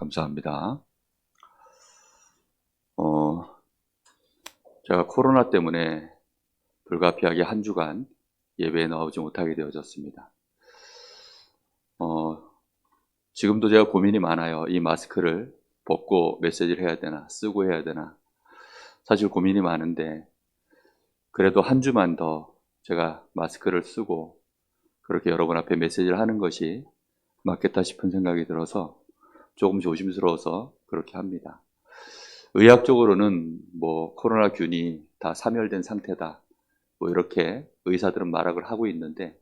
감사합니다. 제가 코로나 때문에 불가피하게 한 주간 예배에 나오지 못하게 되어졌습니다. 지금도 제가 고민이 많아요. 이 마스크를 벗고 메시지를 해야 되나, 쓰고 해야 되나. 사실 고민이 많은데, 그래도 한 주만 더 제가 마스크를 쓰고 그렇게 여러분 앞에 메시지를 하는 것이 맞겠다 싶은 생각이 들어서 조금 조심스러워서 그렇게 합니다. 의학적으로는 코로나균이 다 사멸된 상태다, 이렇게 의사들은 말을 하고 있는데,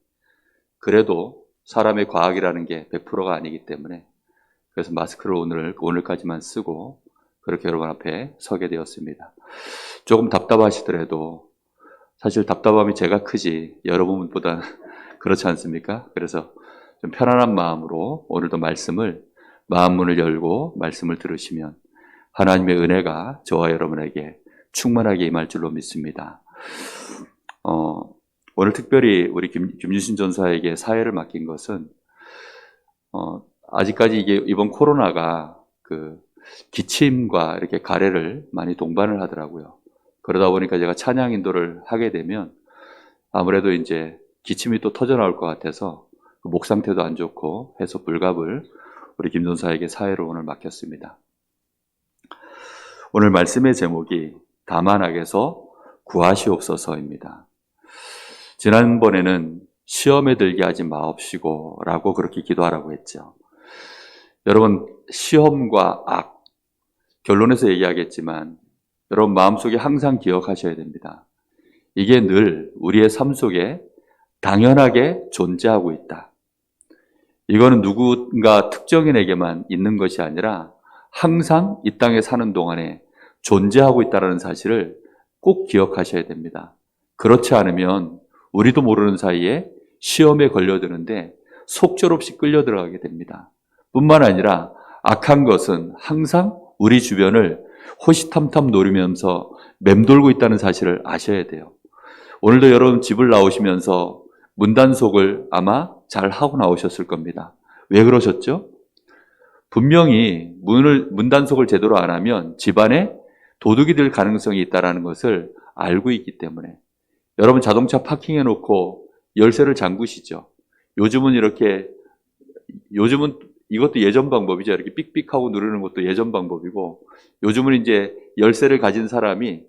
그래도 사람의 과학이라는 게 100%가 아니기 때문에 그래서 마스크를 오늘까지만 쓰고 그렇게 여러분 앞에 서게 되었습니다. 조금 답답하시더라도 사실 답답함이 제가 크지 여러분보다 그렇지 않습니까? 그래서 좀 편안한 마음으로 오늘도 마음 문을 열고 말씀을 들으시면 하나님의 은혜가 저와 여러분에게 충만하게 임할 줄로 믿습니다. 오늘 특별히 우리 김유신 전사에게 사회를 맡긴 것은 아직까지 이번 코로나가 기침과 이렇게 가래를 많이 동반을 하더라고요. 그러다 보니까 제가 찬양 인도를 하게 되면 아무래도 이제 기침이 또 터져 나올 것 같아서 목 상태도 안 좋고 해서 불갑을 우리 김 전사에게 사회를 오늘 맡겼습니다. 오늘 말씀의 제목이 다만 악에서 구하시옵소서입니다. 지난번에는 시험에 들게 하지 마옵시고 라고 그렇게 기도하라고 했죠. 여러분, 시험과 악, 결론에서 얘기하겠지만 여러분 마음속에 항상 기억하셔야 됩니다. 이게 늘 우리의 삶 속에 당연하게 존재하고 있다. 이거는 누군가 특정인에게만 있는 것이 아니라 항상 이 땅에 사는 동안에 존재하고 있다는 사실을 꼭 기억하셔야 됩니다. 그렇지 않으면 우리도 모르는 사이에 시험에 걸려드는데 속절없이 끌려 들어가게 됩니다. 뿐만 아니라 악한 것은 항상 우리 주변을 호시탐탐 노리면서 맴돌고 있다는 사실을 아셔야 돼요. 오늘도 여러분 집을 나오시면서 문단속을 아마 잘 하고 나오셨을 겁니다. 왜 그러셨죠? 분명히 문단속을 제대로 안 하면 집안에 도둑이 될 가능성이 있다는 것을 알고 있기 때문에. 여러분 자동차 파킹해 놓고 열쇠를 잠그시죠. 요즘은 이것도 예전 방법이죠. 이렇게 삑삑하고 누르는 것도 예전 방법이고, 요즘은 이제 열쇠를 가진 사람이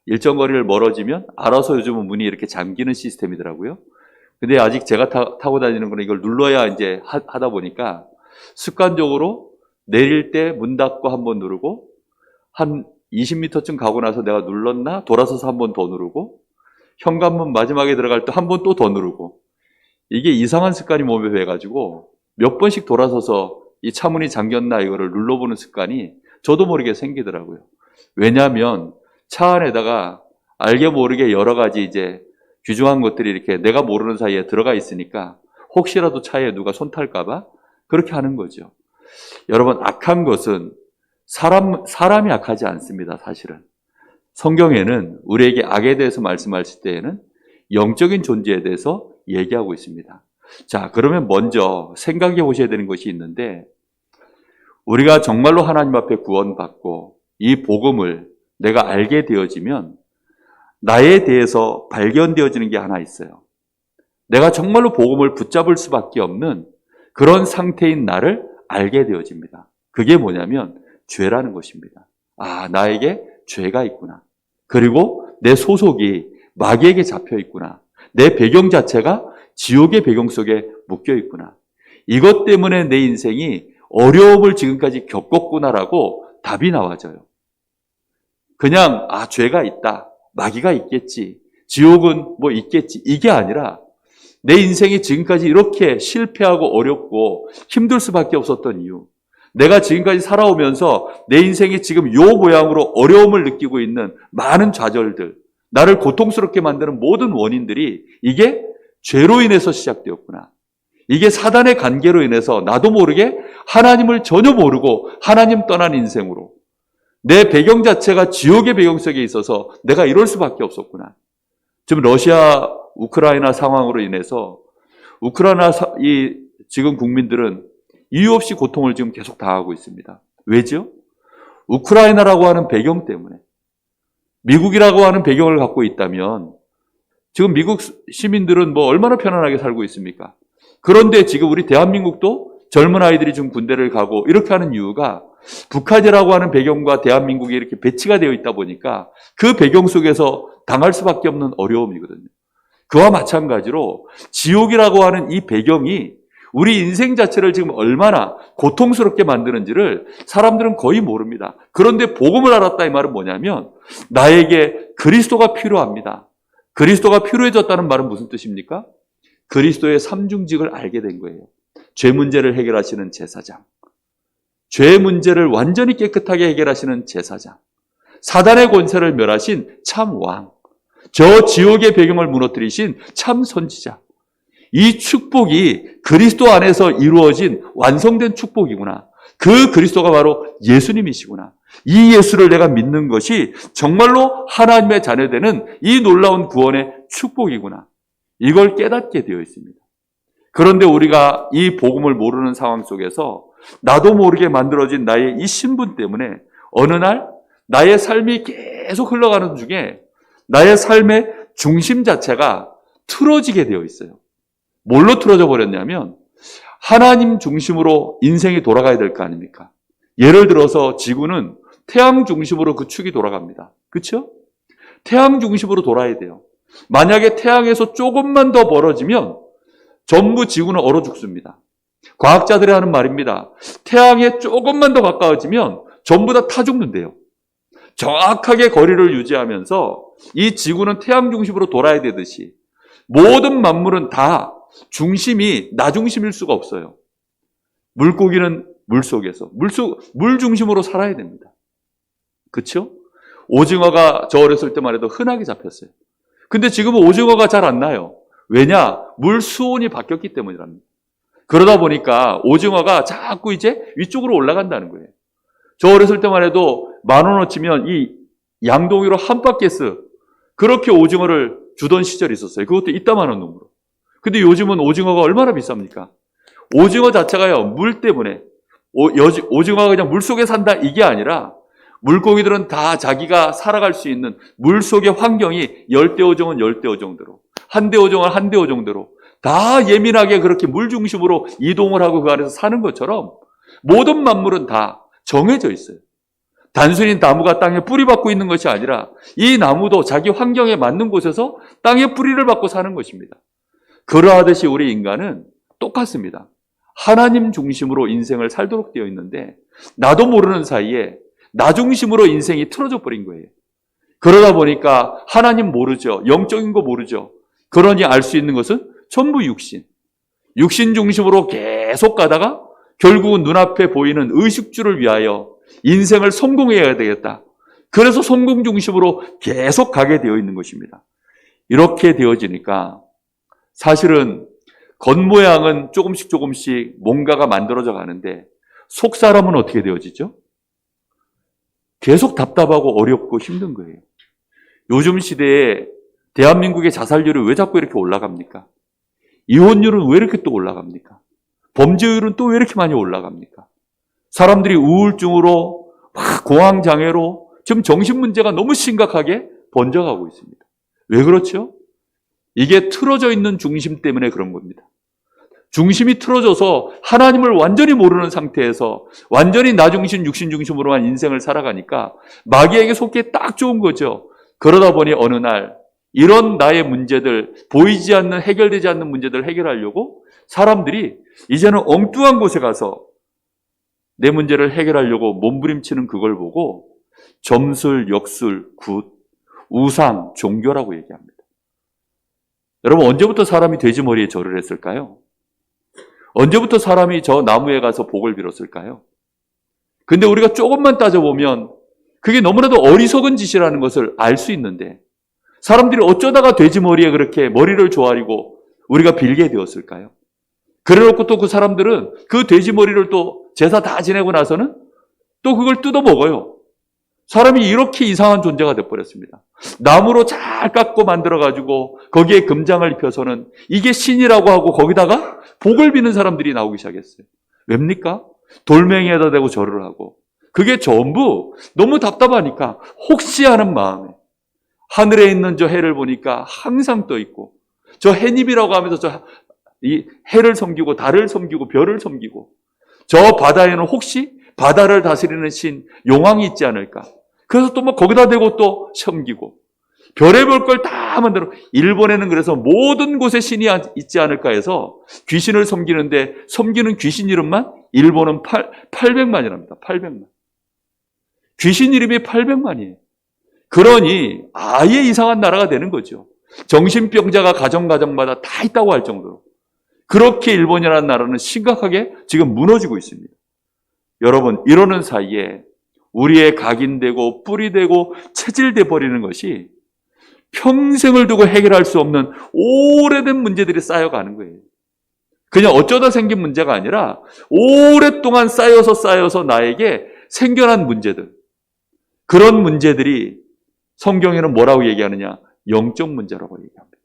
일정 거리를 멀어지면 알아서 요즘은 문이 이렇게 잠기는 시스템이더라고요. 근데 아직 제가 타고 다니는 거는 이걸 눌러야 이제 하다 보니까 습관적으로 내릴 때 문 닫고 한번 누르고 한 20m쯤 가고 나서 내가 눌렀나? 돌아서서 한 번 더 누르고 현관문 마지막에 들어갈 때 한 번 또 더 누르고, 이게 이상한 습관이 몸에 배가지고 몇 번씩 돌아서서 이 차문이 잠겼나 이거를 눌러보는 습관이 저도 모르게 생기더라고요. 왜냐하면 차 안에다가 알게 모르게 여러 가지 이제 귀중한 것들이 이렇게 내가 모르는 사이에 들어가 있으니까 혹시라도 차에 누가 손 탈까봐 그렇게 하는 거죠. 여러분, 악한 것은 사람이 악하지 않습니다, 사실은. 성경에는 우리에게 악에 대해서 말씀하실 때에는 영적인 존재에 대해서 얘기하고 있습니다. 자, 그러면 먼저 생각해 보셔야 되는 것이 있는데, 우리가 정말로 하나님 앞에 구원받고 이 복음을 내가 알게 되어지면 나에 대해서 발견되어지는 게 하나 있어요. 내가 정말로 복음을 붙잡을 수밖에 없는 그런 상태인 나를 알게 되어집니다. 그게 뭐냐면 죄라는 것입니다. 아, 나에게 죄가 있구나. 그리고 내 소속이 마귀에게 잡혀 있구나. 내 배경 자체가 지옥의 배경 속에 묶여 있구나. 이것 때문에 내 인생이 어려움을 지금까지 겪었구나라고 답이 나와져요. 그냥 죄가 있다, 마귀가 있겠지, 지옥은 뭐 있겠지, 이게 아니라 내 인생이 지금까지 이렇게 실패하고 어렵고 힘들 수밖에 없었던 이유, 내가 지금까지 살아오면서 내 인생이 지금 요 모양으로 어려움을 느끼고 있는 많은 좌절들, 나를 고통스럽게 만드는 모든 원인들이 이게 죄로 인해서 시작되었구나. 이게 사단의 관계로 인해서 나도 모르게 하나님을 전혀 모르고 하나님 떠난 인생으로 내 배경 자체가 지옥의 배경 속에 있어서 내가 이럴 수밖에 없었구나. 지금 러시아 우크라이나 상황으로 인해서 우크라이나 지금 국민들은 이유 없이 고통을 지금 계속 당하고 있습니다. 왜죠? 우크라이나라고 하는 배경 때문에. 미국이라고 하는 배경을 갖고 있다면 지금 미국 시민들은 뭐 얼마나 편안하게 살고 있습니까? 그런데 지금 우리 대한민국도 젊은 아이들이 지금 군대를 가고 이렇게 하는 이유가 북한이라고 하는 배경과 대한민국이 이렇게 배치가 되어 있다 보니까 그 배경 속에서 당할 수밖에 없는 어려움이거든요. 그와 마찬가지로 지옥이라고 하는 이 배경이 우리 인생 자체를 지금 얼마나 고통스럽게 만드는지를 사람들은 거의 모릅니다. 그런데 복음을 알았다 이 말은 뭐냐면 나에게 그리스도가 필요합니다. 그리스도가 필요해졌다는 말은 무슨 뜻입니까? 그리스도의 삼중직을 알게 된 거예요. 죄 문제를 해결하시는 제사장, 죄 문제를 완전히 깨끗하게 해결하시는 제사장, 사단의 권세를 멸하신 참 왕, 저 지옥의 배경을 무너뜨리신 참 선지자. 이 축복이 그리스도 안에서 이루어진 완성된 축복이구나. 그 그리스도가 바로 예수님이시구나. 이 예수를 내가 믿는 것이 정말로 하나님의 자녀되는 이 놀라운 구원의 축복이구나. 이걸 깨닫게 되어 있습니다. 그런데 우리가 이 복음을 모르는 상황 속에서 나도 모르게 만들어진 나의 이 신분 때문에 어느 날 나의 삶이 계속 흘러가는 중에 나의 삶의 중심 자체가 틀어지게 되어 있어요. 뭘로 틀어져 버렸냐면 하나님 중심으로 인생이 돌아가야 될 거 아닙니까? 예를 들어서 지구는 태양 중심으로 그 축이 돌아갑니다. 그렇죠? 태양 중심으로 돌아야 돼요. 만약에 태양에서 조금만 더 멀어지면 전부 지구는 얼어 죽습니다. 과학자들이 하는 말입니다. 태양에 조금만 더 가까워지면 전부 다 타 죽는데요. 정확하게 거리를 유지하면서 이 지구는 태양 중심으로 돌아야 되듯이 모든 만물은 다 중심이 나 중심일 수가 없어요. 물고기는 물 속에서 물 중심으로 살아야 됩니다. 그렇죠? 오징어가 저 어렸을 때만 해도 흔하게 잡혔어요. 근데 지금은 오징어가 잘 안 나요. 왜냐? 물 수온이 바뀌었기 때문이랍니다. 그러다 보니까 오징어가 자꾸 이제 위쪽으로 올라간다는 거예요. 저 어렸을 때만 해도 10,000원어치면 이 양동이로 한 바퀴스 그렇게 오징어를 주던 시절이 있었어요. 그것도 이따만한 놈으로. 근데 요즘은 오징어가 얼마나 비쌉니까? 오징어 자체가요, 물 때문에. 오징어가 그냥 물 속에 산다 이게 아니라 물고기들은 다 자기가 살아갈 수 있는 물 속의 환경이 열대어종은 열대어종대로, 한대어종은 한대어종대로 다 예민하게 그렇게 물 중심으로 이동을 하고 그 안에서 사는 것처럼 모든 만물은 다 정해져 있어요. 단순히 나무가 땅에 뿌리 받고 있는 것이 아니라 이 나무도 자기 환경에 맞는 곳에서 땅에 뿌리를 받고 사는 것입니다. 그러하듯이 우리 인간은 똑같습니다. 하나님 중심으로 인생을 살도록 되어 있는데 나도 모르는 사이에 나 중심으로 인생이 틀어져 버린 거예요. 그러다 보니까 하나님 모르죠. 영적인 거 모르죠. 그러니 알 수 있는 것은 전부 육신. 육신 중심으로 계속 가다가 결국은 눈앞에 보이는 의식주를 위하여 인생을 성공해야 되겠다. 그래서 성공 중심으로 계속 가게 되어 있는 것입니다. 이렇게 되어지니까 사실은 겉모양은 조금씩 뭔가가 만들어져 가는데 속 사람은 어떻게 되어지죠? 계속 답답하고 어렵고 힘든 거예요. 요즘 시대에 대한민국의 자살률이 왜 자꾸 이렇게 올라갑니까? 이혼율은 왜 이렇게 또 올라갑니까? 범죄율은 또 왜 이렇게 많이 올라갑니까? 사람들이 우울증으로 공황장애로 지금 정신문제가 너무 심각하게 번져가고 있습니다. 왜 그렇죠? 이게 틀어져 있는 중심 때문에 그런 겁니다. 중심이 틀어져서 하나님을 완전히 모르는 상태에서 완전히 나 중심, 육신 중심으로만 인생을 살아가니까 마귀에게 속기에 딱 좋은 거죠. 그러다 보니 어느 날 이런 나의 문제들, 보이지 않는, 해결되지 않는 문제들을 해결하려고 사람들이 이제는 엉뚱한 곳에 가서 내 문제를 해결하려고 몸부림치는 그걸 보고 점술, 역술, 굿, 우상, 종교라고 얘기합니다. 여러분, 언제부터 사람이 돼지머리에 절을 했을까요? 언제부터 사람이 저 나무에 가서 복을 빌었을까요? 근데 우리가 조금만 따져보면 그게 너무나도 어리석은 짓이라는 것을 알 수 있는데 사람들이 어쩌다가 돼지머리에 그렇게 머리를 조아리고 우리가 빌게 되었을까요? 그래놓고 또 그 사람들은 그 돼지머리를 또 제사 다 지내고 나서는 또 그걸 뜯어 먹어요. 사람이 이렇게 이상한 존재가 돼버렸습니다. 나무로 잘 깎고 만들어가지고 거기에 금장을 입혀서는 이게 신이라고 하고 거기다가 복을 비는 사람들이 나오기 시작했어요. 왜입니까? 돌멩이에다 대고 절을 하고 그게 전부 너무 답답하니까 혹시 하는 마음에 하늘에 있는 저 해를 보니까 항상 떠 있고 저 해님이라고 하면서 이 해를 섬기고 달을 섬기고 별을 섬기고 저 바다에는 혹시 바다를 다스리는 신 용왕이 있지 않을까? 그래서 또 뭐 거기다 대고 또 섬기고 별의별 걸 다 만들어. 일본에는 그래서 모든 곳에 신이 있지 않을까 해서 귀신을 섬기는데 섬기는 귀신 이름만 일본은 800만이랍니다. 800만. 귀신 이름이 800만이에요. 그러니 아예 이상한 나라가 되는 거죠. 정신병자가 가정마다 다 있다고 할 정도로. 그렇게 일본이라는 나라는 심각하게 지금 무너지고 있습니다. 여러분, 이러는 사이에 우리의 각인되고 뿌리되고 체질돼 버리는 것이 평생을 두고 해결할 수 없는 오래된 문제들이 쌓여가는 거예요. 그냥 어쩌다 생긴 문제가 아니라 오랫동안 쌓여서 나에게 생겨난 문제들. 그런 문제들이 성경에는 뭐라고 얘기하느냐? 영적 문제라고 얘기합니다.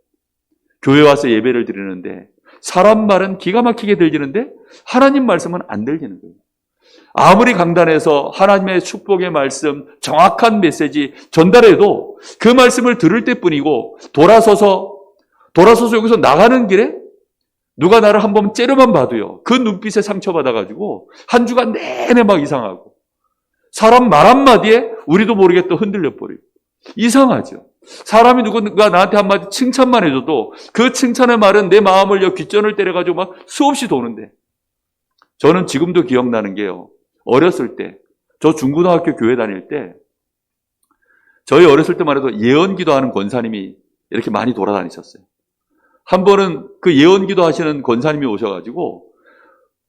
교회 와서 예배를 드리는데 사람 말은 기가 막히게 들리는데 하나님 말씀은 안 들리는 거예요. 아무리 강단에서 하나님의 축복의 말씀, 정확한 메시지 전달해도 그 말씀을 들을 때뿐이고 돌아서서 여기서 나가는 길에 누가 나를 한번 째려만 봐도요. 그 눈빛에 상처받아가지고 한 주간 내내 막 이상하고 사람 말 한마디에 우리도 모르게 또 흔들려 버리고 이상하죠. 사람이 누군가 나한테 한마디 칭찬만 해줘도 그 칭찬의 말은 내 마음을 귓전을 때려가지고 막 수없이 도는데 저는 지금도 기억나는 게요. 어렸을 때, 저 중고등학교 교회 다닐 때 저희 어렸을 때만 해도 예언기도 하는 권사님이 이렇게 많이 돌아다니셨어요. 한 번은 그 예언기도 하시는 권사님이 오셔가지고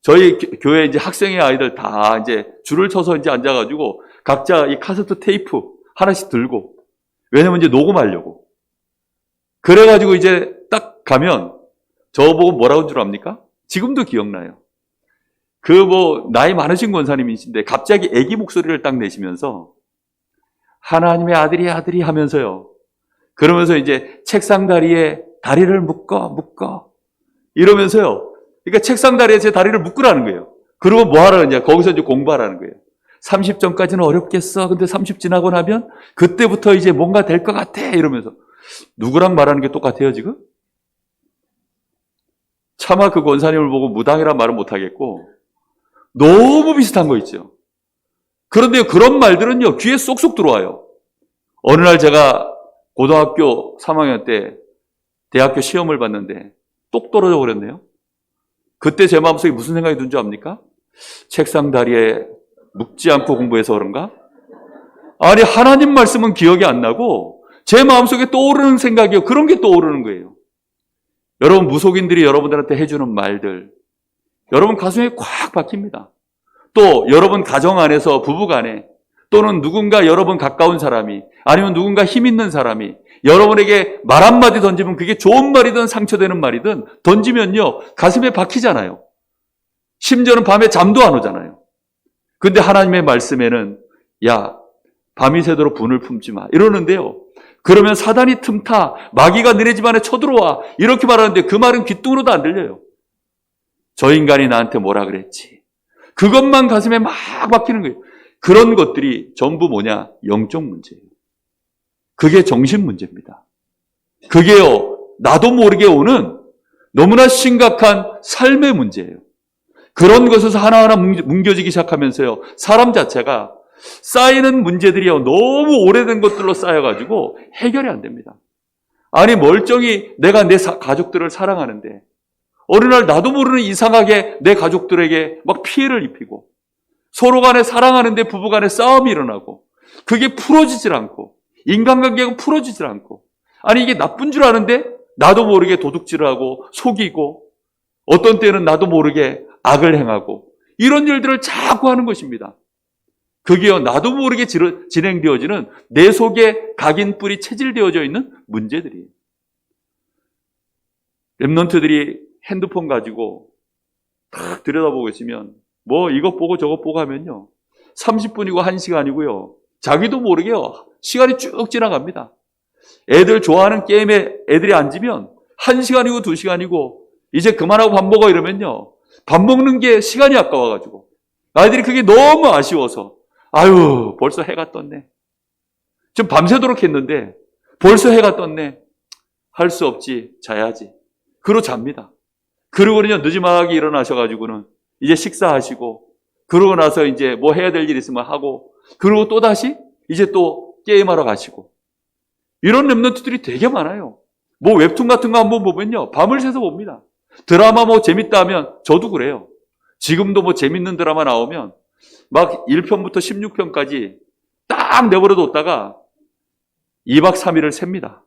저희 교회 이제 학생의 아이들 다 이제 줄을 쳐서 이제 앉아가지고 각자 이 카세트 테이프 하나씩 들고 왜냐면 이제 녹음하려고. 그래가지고 이제 딱 가면 저보고 뭐라고 한 줄 압니까? 지금도 기억나요. 나이 많으신 권사님이신데 갑자기 애기 목소리를 딱 내시면서 하나님의 아들이 하면서요. 그러면서 이제 책상 다리에 다리를 묶어. 이러면서요. 그러니까 책상 다리에 제 다리를 묶으라는 거예요. 그리고 뭐 하라느냐. 거기서 이제 공부하라는 거예요. 30점까지는 어렵겠어. 근데 30 지나고 나면 그때부터 이제 뭔가 될 것 같아. 이러면서. 누구랑 말하는 게 똑같아요, 지금? 차마 그 권사님을 보고 무당이란 말은 못하겠고 너무 비슷한 거 있죠. 그런데 그런 말들은요, 귀에 쏙쏙 들어와요. 어느 날 제가 고등학교 3학년 때 대학교 시험을 봤는데 똑 떨어져 버렸네요. 그때 제 마음속에 무슨 생각이 든 줄 압니까? 책상 다리에 묶지 않고 공부해서 그런가? 아니, 하나님 말씀은 기억이 안 나고 제 마음속에 떠오르는 생각이요. 그런 게 떠오르는 거예요. 여러분, 무속인들이 여러분들한테 해주는 말들, 여러분 가슴에 꽉 박힙니다. 또 여러분 가정 안에서 부부간에 또는 누군가 여러분 가까운 사람이 아니면 누군가 힘 있는 사람이 여러분에게 말 한마디 던지면 그게 좋은 말이든 상처되는 말이든 던지면요 가슴에 박히잖아요. 심지어는 밤에 잠도 안 오잖아요. 근데 하나님의 말씀에는 야 밤이 새도록 분을 품지 마 이러는데요. 그러면 사단이 틈타 마귀가 너네 집안에 쳐들어와 이렇게 말하는데 그 말은 귓등으로도 안 들려요. 저 인간이 나한테 뭐라 그랬지. 그것만 가슴에 막 박히는 거예요. 그런 것들이 전부 뭐냐? 영적 문제예요. 그게 정신 문제입니다. 그게요, 나도 모르게 오는 너무나 심각한 삶의 문제예요. 그런 것에서 하나하나 뭉겨지기 시작하면서요, 사람 자체가 쌓이는 문제들이요, 너무 오래된 것들로 쌓여가지고 해결이 안 됩니다. 아니, 멀쩡히 내가 내 가족들을 사랑하는데 어느 날 나도 모르는 이상하게 내 가족들에게 막 피해를 입히고 서로 간에 사랑하는데 부부 간에 싸움이 일어나고 그게 풀어지질 않고 인간관계가 풀어지질 않고 아니 이게 나쁜 줄 아는데 나도 모르게 도둑질을 하고 속이고 어떤 때는 나도 모르게 악을 행하고 이런 일들을 자꾸 하는 것입니다. 그게요 나도 모르게 진행되어지는 내 속에 각인 뿌리 체질되어져 있는 문제들이에요. 랩런트들이 핸드폰 가지고 탁 들여다보고 있으면 뭐 이것 보고 저것 보고 하면요 30분이고 1시간이고요 자기도 모르게요 시간이 쭉 지나갑니다. 애들 좋아하는 게임에 애들이 앉으면 1시간이고 2시간이고 이제 그만하고 밥 먹어 이러면요 밥 먹는 게 시간이 아까워가지고 아이들이 그게 너무 아쉬워서 아유, 벌써 해가 떴네. 지금 밤새도록 했는데 벌써 해가 떴네. 할 수 없지, 자야지. 그러고 잡니다. 그러고는요, 늦지막하게 일어나셔가지고는 이제 식사하시고, 그러고 나서 이제 뭐 해야 될 일 있으면 하고, 그리고 또 다시 이제 또 게임하러 가시고. 이런 랩런트들이 되게 많아요. 뭐 웹툰 같은 거 한번 보면요, 밤을 새서 봅니다. 드라마 뭐 재밌다 하면 저도 그래요. 지금도 뭐 재밌는 드라마 나오면 막 1편부터 16편까지 딱 내버려 뒀다가 2박 3일을 셉니다.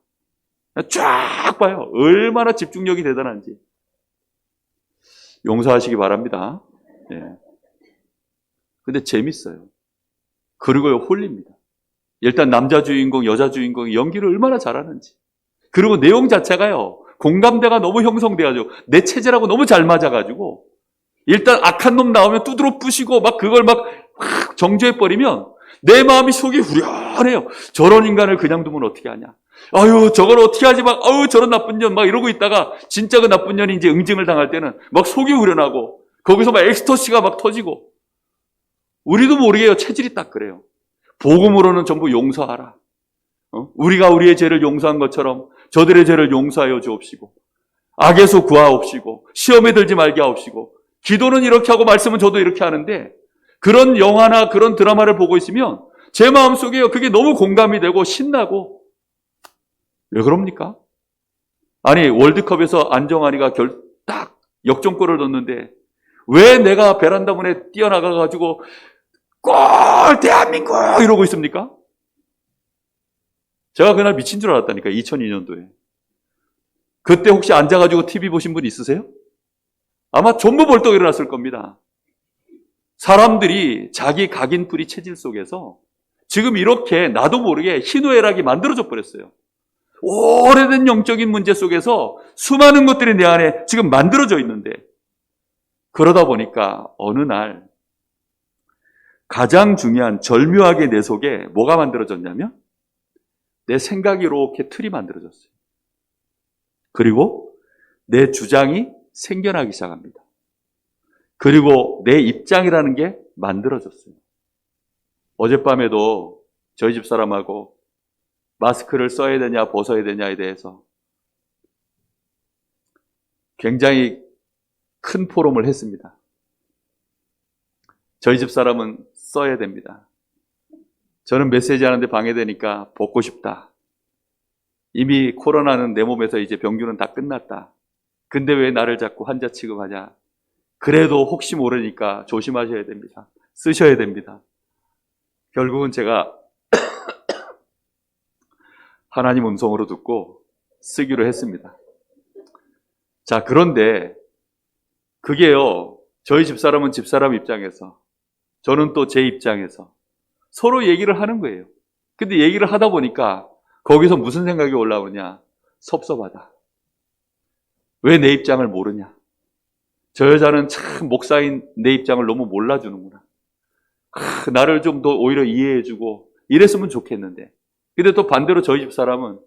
쫙 봐요. 얼마나 집중력이 대단한지. 용서하시기 바랍니다. 예. 근데 재밌어요. 그리고요, 홀립니다. 일단 남자 주인공, 여자 주인공이 연기를 얼마나 잘하는지. 그리고 내용 자체가요, 공감대가 너무 형성돼가지고 내 체질하고 너무 잘 맞아가지고 일단 악한 놈 나오면 두드러 부시고 막 그걸 막 정죄해버리면 내 마음이 속이 후련해요. 저런 인간을 그냥 두면 어떻게 하냐. 아유, 저걸 어떻게 하지? 막, 아유, 저런 나쁜 년, 막 이러고 있다가, 진짜 그 나쁜 년이 이제 응징을 당할 때는 막 속이 후련하고, 거기서 막 엑스터시가 막 터지고. 우리도 모르게요, 체질이 딱 그래요. 복음으로는 전부 용서하라. 우리가 우리의 죄를 용서한 것처럼 저들의 죄를 용서하여 주옵시고, 악에서 구하옵시고, 시험에 들지 말게 하옵시고, 기도는 이렇게 하고 말씀은 저도 이렇게 하는데, 그런 영화나 그런 드라마를 보고 있으면 제 마음속에요, 그게 너무 공감이 되고 신나고. 왜 그럽니까? 아니, 월드컵에서 안정환이가 딱 역전골을 넣었는데 왜 내가 베란다 문에 뛰어나가가지고 골 대한민국 이러고 있습니까? 제가 그날 미친 줄 알았다니까. 2002년도에. 그때 혹시 앉아가지고 TV 보신 분 있으세요? 아마 전부 벌떡 일어났을 겁니다. 사람들이 자기 각인뿌리 체질 속에서 지금 이렇게 나도 모르게 희노애락이 만들어져 버렸어요. 오래된 영적인 문제 속에서 수많은 것들이 내 안에 지금 만들어져 있는데, 그러다 보니까 어느 날 가장 중요한 절묘하게 내 속에 뭐가 만들어졌냐면 내 생각이 이렇게 틀이 만들어졌어요. 그리고 내 주장이 생겨나기 시작합니다. 그리고 내 입장이라는 게 만들어졌어요. 어젯밤에도 저희 집 사람하고 마스크를 써야 되냐 벗어야 되냐에 대해서 굉장히 큰 포럼을 했습니다. 저희 집 사람은 써야 됩니다. 저는 메시지 하는데 방해되니까 벗고 싶다. 이미 코로나는 내 몸에서 이제 병균은 다 끝났다. 근데 왜 나를 자꾸 환자 취급하냐. 그래도 혹시 모르니까 조심하셔야 됩니다. 쓰셔야 됩니다. 결국은 제가 하나님 음성으로 듣고 쓰기로 했습니다. 자, 그런데 그게요, 저희 집사람은 집사람 입장에서, 저는 또 제 입장에서 서로 얘기를 하는 거예요. 근데 얘기를 하다 보니까 거기서 무슨 생각이 올라오냐. 섭섭하다. 왜 내 입장을 모르냐. 저 여자는 참 목사인 내 입장을 너무 몰라주는구나. 나를 좀 더 오히려 이해해주고 이랬으면 좋겠는데. 근데 또 반대로 저희 집 사람은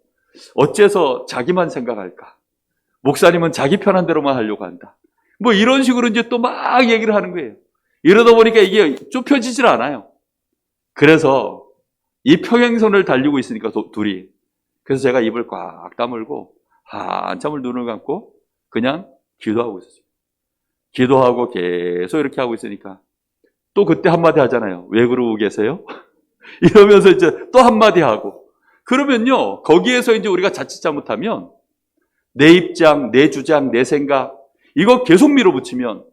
어째서 자기만 생각할까? 목사님은 자기 편한 대로만 하려고 한다. 뭐 이런 식으로 이제 또 막 얘기를 하는 거예요. 이러다 보니까 이게 좁혀지질 않아요. 그래서 이 평행선을 달리고 있으니까 둘이. 그래서 제가 입을 꽉 다물고 한참을 눈을 감고 그냥 기도하고 있었어요. 기도하고 계속 이렇게 하고 있으니까 또 그때 한마디 하잖아요. 왜 그러고 계세요? 이러면서 이제 또 한마디 하고. 그러면요, 거기에서 이제 우리가 자칫 잘못하면 내 입장, 내 주장, 내 생각, 이거 계속 밀어붙이면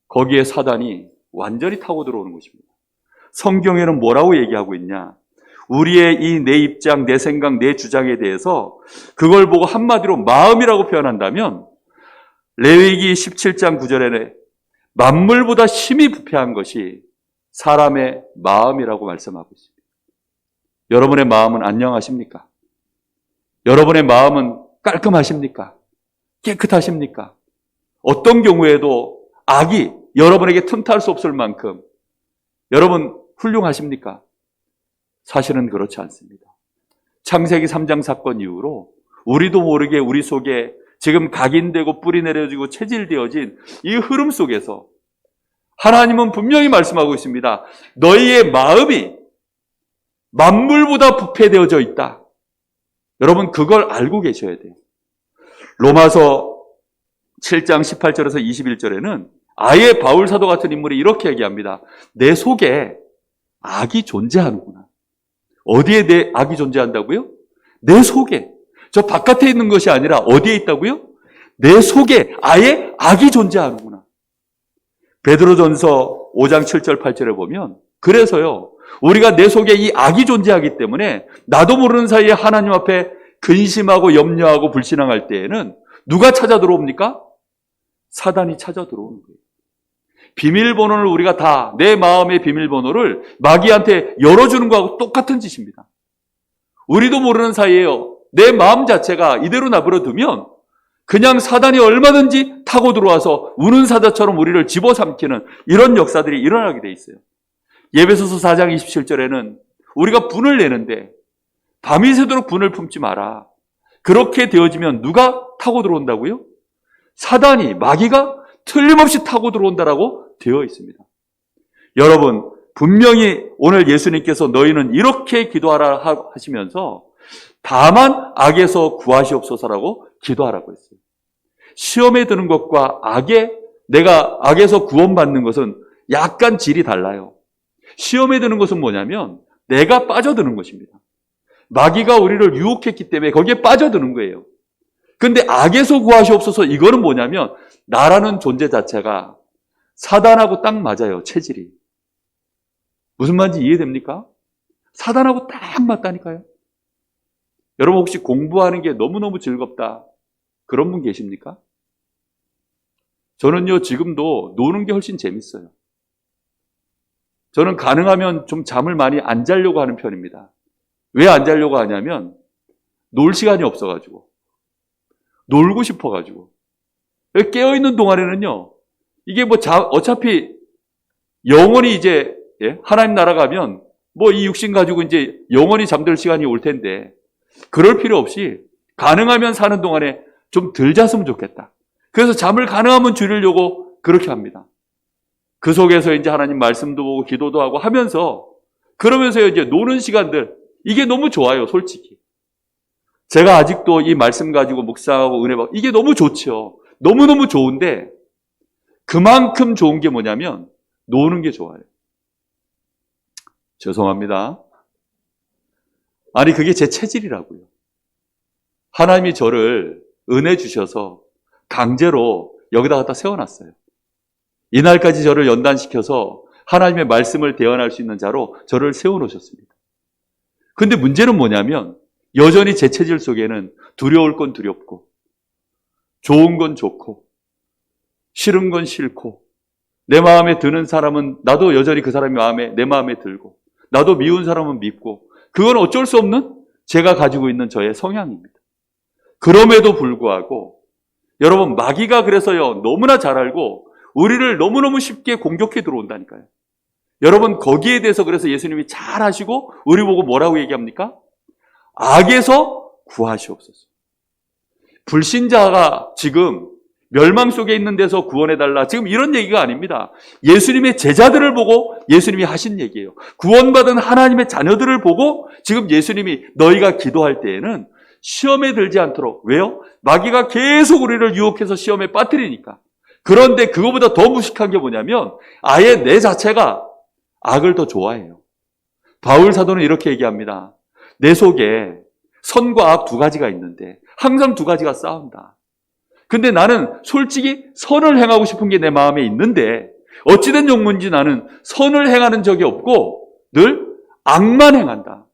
거기에 사단이 완전히 타고 들어오는 것입니다. 성경에는 뭐라고 얘기하고 있냐? 우리의 이 내 입장, 내 생각, 내 주장에 대해서 그걸 보고 한마디로 마음이라고 표현한다면 레위기 17장 9절에는 만물보다 심히 부패한 것이 사람의 마음이라고 말씀하고 있습니다. 여러분의 마음은 안녕하십니까? 여러분의 마음은 깔끔하십니까? 깨끗하십니까? 어떤 경우에도 악이 여러분에게 틈탈 수 없을 만큼 여러분 훌륭하십니까? 사실은 그렇지 않습니다. 창세기 3장 사건 이후로 우리도 모르게 우리 속에 지금 각인되고 뿌리 내려지고 체질되어진 이 흐름 속에서 하나님은 분명히 말씀하고 있습니다. 너희의 마음이 만물보다 부패되어져 있다. 여러분 그걸 알고 계셔야 돼요. 로마서 7장 18절에서 21절에는 아예 바울 사도 같은 인물이 이렇게 얘기합니다. 내 속에 악이 존재하는구나. 어디에 내 악이 존재한다고요? 내 속에. 저 바깥에 있는 것이 아니라 어디에 있다고요? 내 속에 아예 악이 존재하는구나. 베드로전서 5장 7절 8절에 보면 그래서요. 우리가 내 속에 이 악이 존재하기 때문에 나도 모르는 사이에 하나님 앞에 근심하고 염려하고 불신앙할 때에는 누가 찾아 들어옵니까? 사단이 찾아 들어오는 거예요. 비밀번호를 우리가 다 내 마음의 비밀번호를 마귀한테 열어주는 거하고 똑같은 짓입니다. 우리도 모르는 사이에요. 내 마음 자체가 이대로 내버려두면 그냥 사단이 얼마든지 타고 들어와서 우는 사자처럼 우리를 집어삼키는 이런 역사들이 일어나게 돼 있어요. 예배소서 4장 27절에는 우리가 분을 내는데 밤이 새도록 분을 품지 마라. 그렇게 되어지면 누가 타고 들어온다고요? 사단이, 마귀가 틀림없이 타고 들어온다라고 되어 있습니다. 여러분, 분명히 오늘 예수님께서 너희는 이렇게 기도하라 하시면서 다만 악에서 구하시옵소서라고 기도하라고 했어요. 시험에 드는 것과 내가 악에서 구원받는 것은 약간 질이 달라요. 시험에 드는 것은 뭐냐면 내가 빠져드는 것입니다. 마귀가 우리를 유혹했기 때문에 거기에 빠져드는 거예요. 근데 악에서 구하시옵소서 이거는 뭐냐면 나라는 존재 자체가 사단하고 딱 맞아요. 체질이. 무슨 말인지 이해됩니까? 사단하고 딱 맞다니까요. 여러분 혹시 공부하는 게 너무너무 즐겁다 그런 분 계십니까? 저는요 지금도 노는 게 훨씬 재밌어요. 저는 가능하면 좀 잠을 많이 안 자려고 하는 편입니다. 왜 안 자려고 하냐면 놀 시간이 없어가지고 놀고 싶어가지고 깨어있는 동안에는요 이게 어차피 영원히 이제 하나님 나라 가면 이 육신 가지고 이제 영원히 잠들 시간이 올 텐데 그럴 필요 없이 가능하면 사는 동안에 좀 덜 잤으면 좋겠다. 그래서 잠을 가능하면 줄이려고 그렇게 합니다. 그 속에서 이제 하나님 말씀도 보고 기도도 하고 하면서 그러면서 이제 노는 시간들 이게 너무 좋아요, 솔직히. 제가 아직도 이 말씀 가지고 묵상하고 은혜 받고 이게 너무 좋죠. 너무너무 좋은데 그만큼 좋은 게 뭐냐면 노는 게 좋아요. 죄송합니다. 아니 그게 제 체질이라고요. 하나님이 저를 은혜 주셔서 강제로 여기다 갖다 세워놨어요. 이날까지 저를 연단시켜서 하나님의 말씀을 대언할 수 있는 자로 저를 세워놓으셨습니다. 근데 문제는 뭐냐면 여전히 제 체질 속에는 두려울 건 두렵고 좋은 건 좋고 싫은 건 싫고 내 마음에 드는 사람은 나도 여전히 그 사람이 내 마음에 들고 나도 미운 사람은 밉고 그건 어쩔 수 없는 제가 가지고 있는 저의 성향입니다. 그럼에도 불구하고 여러분 마귀가 그래서요 너무나 잘 알고 우리를 너무너무 쉽게 공격해 들어온다니까요. 여러분 거기에 대해서 그래서 예수님이 잘 아시고 우리 보고 뭐라고 얘기합니까? 악에서 구하시옵소서. 불신자가 지금 멸망 속에 있는 데서 구원해달라 지금 이런 얘기가 아닙니다. 예수님의 제자들을 보고 예수님이 하신 얘기예요. 구원받은 하나님의 자녀들을 보고 지금 예수님이 너희가 기도할 때에는 시험에 들지 않도록. 왜요? 마귀가 계속 우리를 유혹해서 시험에 빠뜨리니까. 그런데 그거보다 더 무식한 게 뭐냐면 아예 내 자체가 악을 더 좋아해요. 바울 사도는 이렇게 얘기합니다. 내 속에 선과 악 두 가지가 있는데 항상 두 가지가 싸운다. 근데 나는 솔직히 선을 행하고 싶은 게 내 마음에 있는데 어찌된 욕문인지 나는 선을 행하는 적이 없고 늘 악만 행한다.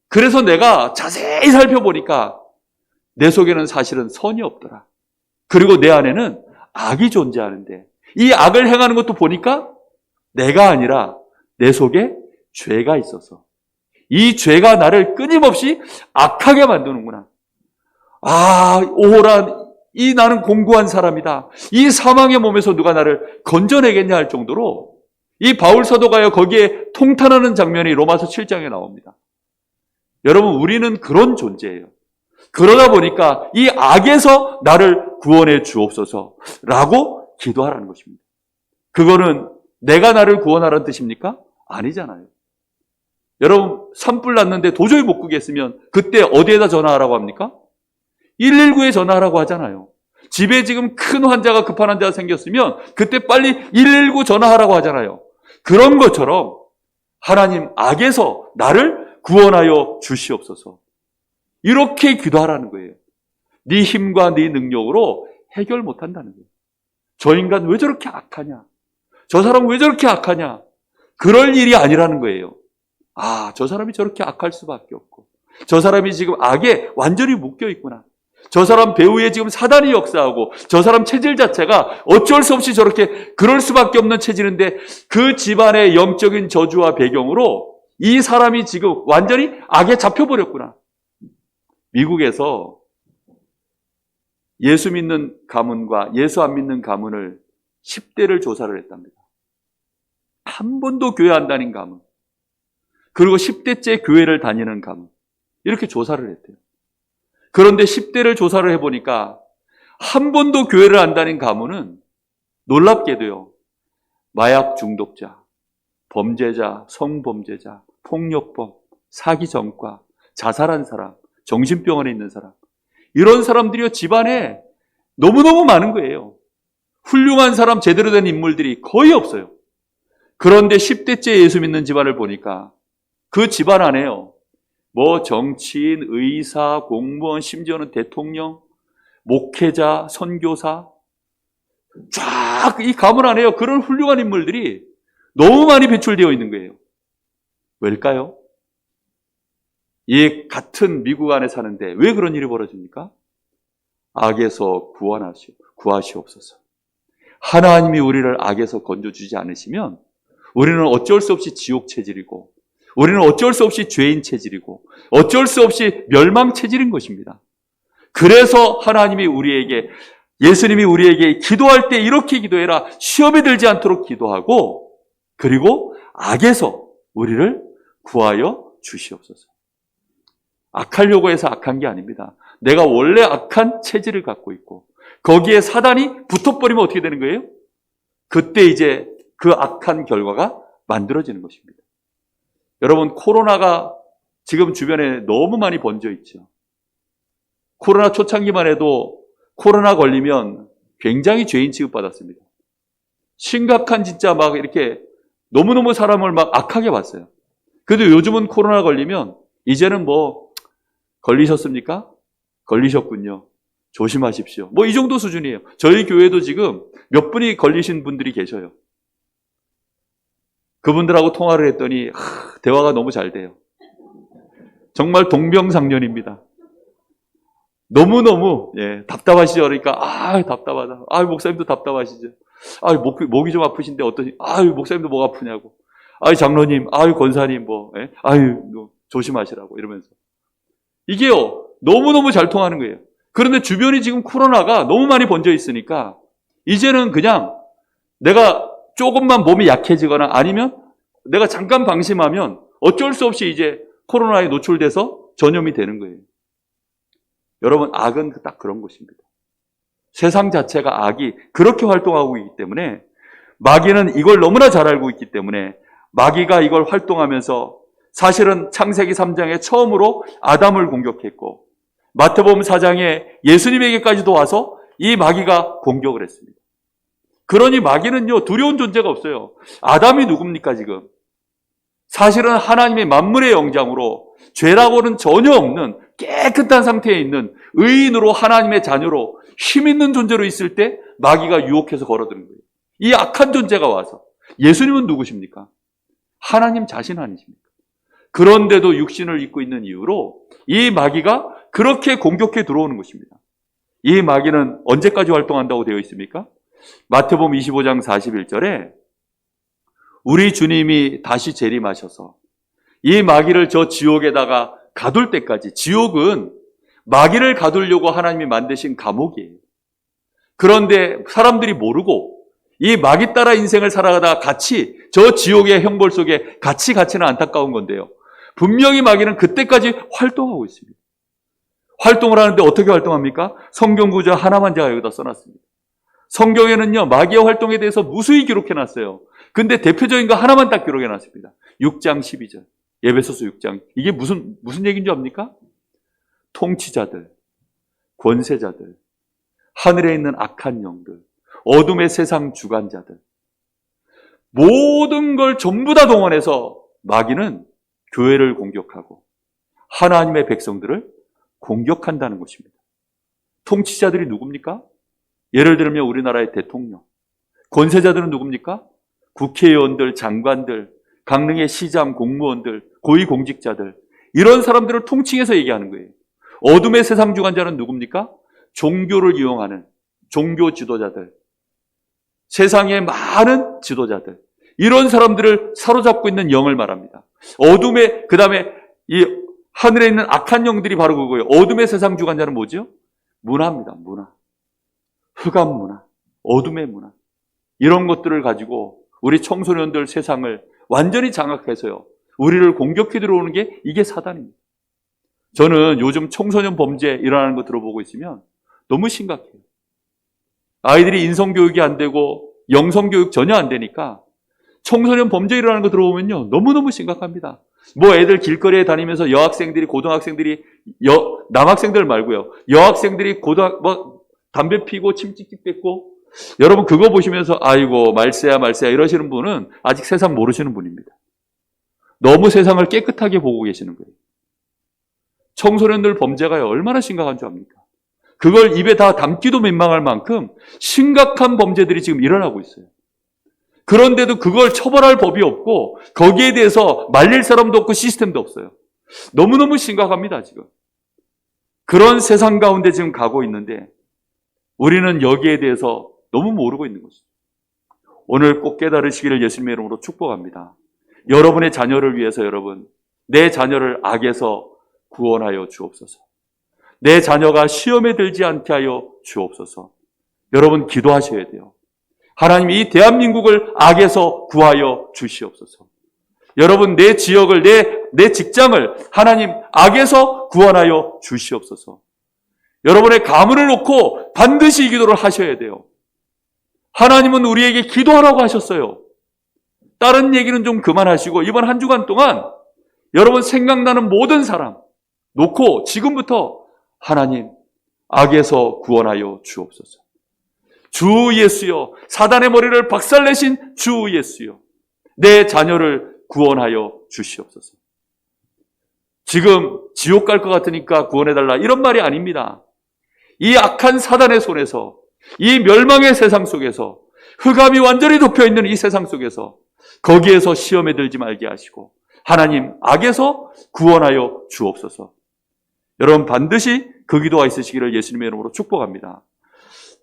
그래서 내가 자세히 살펴보니까 내 속에는 사실은 선이 없더라. 그리고 내 안에는 악이 존재하는데 이 악을 행하는 것도 보니까 내가 아니라 내 속에 죄가 있어서 이 죄가 나를 끊임없이 악하게 만드는구나. 오호라, 나는 공고한 사람이다. 이 사망의 몸에서 누가 나를 건져내겠냐 할 정도로 이 바울 사도가요 거기에 통탄하는 장면이 로마서 7장에 나옵니다. 여러분 우리는 그런 존재예요. 그러다 보니까 이 악에서 나를 구원해 주옵소서라고 기도하라는 것입니다. 그거는 내가 나를 구원하라는 뜻입니까? 아니잖아요. 여러분, 산불 났는데 도저히 못 끄겠으면 그때 어디에다 전화하라고 합니까? 119에 전화하라고 하잖아요. 집에 지금 큰 환자가, 급한 환자가 생겼으면 그때 빨리 119 전화하라고 하잖아요. 그런 것처럼 하나님, 악에서 나를 구원하여 주시옵소서. 이렇게 기도하라는 거예요. 네 힘과 네 능력으로 해결 못한다는 거예요. 저 인간 왜 저렇게 악하냐? 저 사람 왜 저렇게 악하냐? 그럴 일이 아니라는 거예요. 아, 저 사람이 저렇게 악할 수밖에 없고, 저 사람이 지금 악에 완전히 묶여 있구나. 저 사람 배후에 지금 사단이 역사하고, 저 사람 체질 자체가 어쩔 수 없이 저렇게 그럴 수밖에 없는 체질인데, 그 집안의 영적인 저주와 배경으로 이 사람이 지금 완전히 악에 잡혀버렸구나. 미국에서 예수 믿는 가문과 예수 안 믿는 가문을 10대를 조사를 했답니다. 한 번도 교회 안 다닌 가문, 그리고 10대째 교회를 다니는 가문, 이렇게 조사를 했대요. 그런데 10대를 조사를 해보니까 한 번도 교회를 안 다닌 가문은 놀랍게도요, 마약 중독자, 범죄자, 성범죄자, 폭력범, 사기 전과, 자살한 사람, 정신병원에 있는 사람, 이런 사람들이요 집안에 너무너무 많은 거예요. 훌륭한 사람, 제대로 된 인물들이 거의 없어요. 그런데 10대째 예수 믿는 집안을 보니까 그 집안 안에요, 뭐 정치인, 의사, 공무원, 심지어는 대통령, 목회자, 선교사, 쫙 이 가문 안에요, 그런 훌륭한 인물들이 너무 많이 배출되어 있는 거예요. 왜일까요? 이 같은 미국 안에 사는데 왜 그런 일이 벌어집니까? 악에서 구하시옵소서. 하나님이 우리를 악에서 건져주지 않으시면 우리는 어쩔 수 없이 지옥 체질이고, 우리는 어쩔 수 없이 죄인 체질이고, 어쩔 수 없이 멸망 체질인 것입니다. 그래서 하나님이 우리에게, 예수님이 우리에게 기도할 때 이렇게 기도해라, 시험에 들지 않도록 기도하고, 그리고 악에서 우리를 구하여 주시옵소서. 악하려고 해서 악한 게 아닙니다. 내가 원래 악한 체질을 갖고 있고, 거기에 사단이 붙어버리면 어떻게 되는 거예요? 그때 이제 그 악한 결과가 만들어지는 것입니다. 여러분, 코로나가 지금 주변에 너무 많이 번져 있죠. 코로나 초창기만 해도 코로나 걸리면 굉장히 죄인 취급받았습니다. 심각한, 진짜 막 이렇게 너무너무 사람을 막 악하게 봤어요. 그래도 요즘은 코로나 걸리면 이제는 뭐, 걸리셨습니까? 걸리셨군요. 조심하십시오. 뭐 이 정도 수준이에요. 저희 교회도 지금 몇 분이 걸리신 분들이 계셔요. 그분들하고 통화를 했더니 대화가 너무 잘 돼요. 정말 동병상련입니다. 너무너무 답답하시죠? 그러니까 답답하다. 목사님도 답답하시죠? 목이 좀 아프신데 어떠시? 목사님도 목 아프냐고. 장로님, 권사님 조심하시라고 이러면서. 이게요, 너무너무 잘 통하는 거예요. 그런데 주변이 지금 코로나가 너무 많이 번져 있으니까 이제는 그냥 내가 조금만 몸이 약해지거나 아니면 내가 잠깐 방심하면 어쩔 수 없이 이제 코로나에 노출돼서 전염이 되는 거예요. 여러분, 악은 딱 그런 것입니다. 세상 자체가 악이 그렇게 활동하고 있기 때문에, 마귀는 이걸 너무나 잘 알고 있기 때문에 마귀가 이걸 활동하면서 사실은 창세기 3장에 처음으로 아담을 공격했고, 마태복음 4장에 예수님에게까지도 와서 이 마귀가 공격을 했습니다. 그러니 마귀는요, 두려운 존재가 없어요. 아담이 누굽니까 지금? 사실은 하나님의 만물의 영장으로 죄라고는 전혀 없는 깨끗한 상태에 있는 의인으로, 하나님의 자녀로 힘 있는 존재로 있을 때 마귀가 유혹해서 걸어드는 거예요. 이 악한 존재가 와서. 예수님은 누구십니까? 하나님 자신 아니십니까? 그런데도 육신을 입고 있는 이유로 이 마귀가 그렇게 공격해 들어오는 것입니다. 이 마귀는 언제까지 활동한다고 되어 있습니까? 마태복음 25장 41절에 우리 주님이 다시 재림하셔서 이 마귀를 저 지옥에다가 가둘 때까지, 지옥은 마귀를 가두려고 하나님이 만드신 감옥이에요. 그런데 사람들이 모르고 이 마귀 따라 인생을 살아가다가 같이 저 지옥의 형벌 속에 같이 갇히는 안타까운 건데요. 분명히 마귀는 그때까지 활동하고 있습니다. 활동을 하는데 어떻게 활동합니까? 성경 구절 하나만 제가 여기다 써놨습니다. 성경에는요, 마귀의 활동에 대해서 무수히 기록해놨어요. 근데 대표적인 거 하나만 딱 기록해놨습니다. 6장 12절. 에베소서 6장. 이게 무슨 얘기인 줄 압니까? 통치자들, 권세자들, 하늘에 있는 악한 영들, 어둠의 세상 주관자들, 모든 걸 전부 다 동원해서 마귀는 교회를 공격하고 하나님의 백성들을 공격한다는 것입니다. 통치자들이 누굽니까? 예를 들면 우리나라의 대통령. 권세자들은 누굽니까? 국회의원들, 장관들, 강릉의 시장, 공무원들, 고위공직자들, 이런 사람들을 통칭해서 얘기하는 거예요. 어둠의 세상 주관자는 누굽니까? 종교를 이용하는 종교 지도자들, 세상의 많은 지도자들, 이런 사람들을 사로잡고 있는 영을 말합니다. 어둠의, 그 다음에 이 하늘에 있는 악한 영들이 바로 그거예요. 어둠의 세상 주관자는 뭐죠? 문화입니다. 문화. 흑암 문화, 어둠의 문화, 이런 것들을 가지고 우리 청소년들 세상을 완전히 장악해서요, 우리를 공격해 들어오는 게 이게 사단입니다. 저는 요즘 청소년 범죄 일어나는 거 들어보고 있으면 너무 심각해요. 아이들이 인성교육이 안 되고 영성교육 전혀 안 되니까 청소년 범죄 일어나는 거 들어보면요, 너무너무 심각합니다. 뭐 애들 길거리에 다니면서 여학생들이, 고등학생들이, 남학생들 말고요, 여학생들이 담배 피고 침 찍찍 뱉고, 여러분 그거 보시면서 아이고 말세야 이러시는 분은 아직 세상 모르시는 분입니다. 너무 세상을 깨끗하게 보고 계시는 거예요. 청소년들 범죄가 얼마나 심각한 줄 압니까? 그걸 입에 다 담기도 민망할 만큼 심각한 범죄들이 지금 일어나고 있어요. 그런데도 그걸 처벌할 법이 없고 거기에 대해서 말릴 사람도 없고 시스템도 없어요. 너무너무 심각합니다, 지금. 그런 세상 가운데 지금 가고 있는데 우리는 여기에 대해서 너무 모르고 있는 것입니다. 오늘 꼭 깨달으시기를 예수님의 이름으로 축복합니다. 여러분의 자녀를 위해서 여러분, 내 자녀를 악에서 구원하여 주옵소서. 내 자녀가 시험에 들지 않게 하여 주옵소서. 여러분 기도하셔야 돼요. 하나님, 이 대한민국을 악에서 구하여 주시옵소서. 여러분 내 지역을, 내 직장을 하나님 악에서 구원하여 주시옵소서. 여러분의 가문을 놓고 반드시 이 기도를 하셔야 돼요. 하나님은 우리에게 기도하라고 하셨어요. 다른 얘기는 좀 그만하시고 이번 한 주간 동안 여러분 생각나는 모든 사람 놓고 지금부터 하나님 악에서 구원하여 주옵소서. 주 예수여, 사단의 머리를 박살내신 주 예수여, 내 자녀를 구원하여 주시옵소서. 지금 지옥 갈 것 같으니까 구원해달라 이런 말이 아닙니다. 이 악한 사단의 손에서, 이 멸망의 세상 속에서, 흑암이 완전히 덮여있는 이 세상 속에서 거기에서 시험에 들지 말게 하시고 하나님 악에서 구원하여 주옵소서. 여러분 반드시 그 기도가 있으시기를 예수님의 이름으로 축복합니다.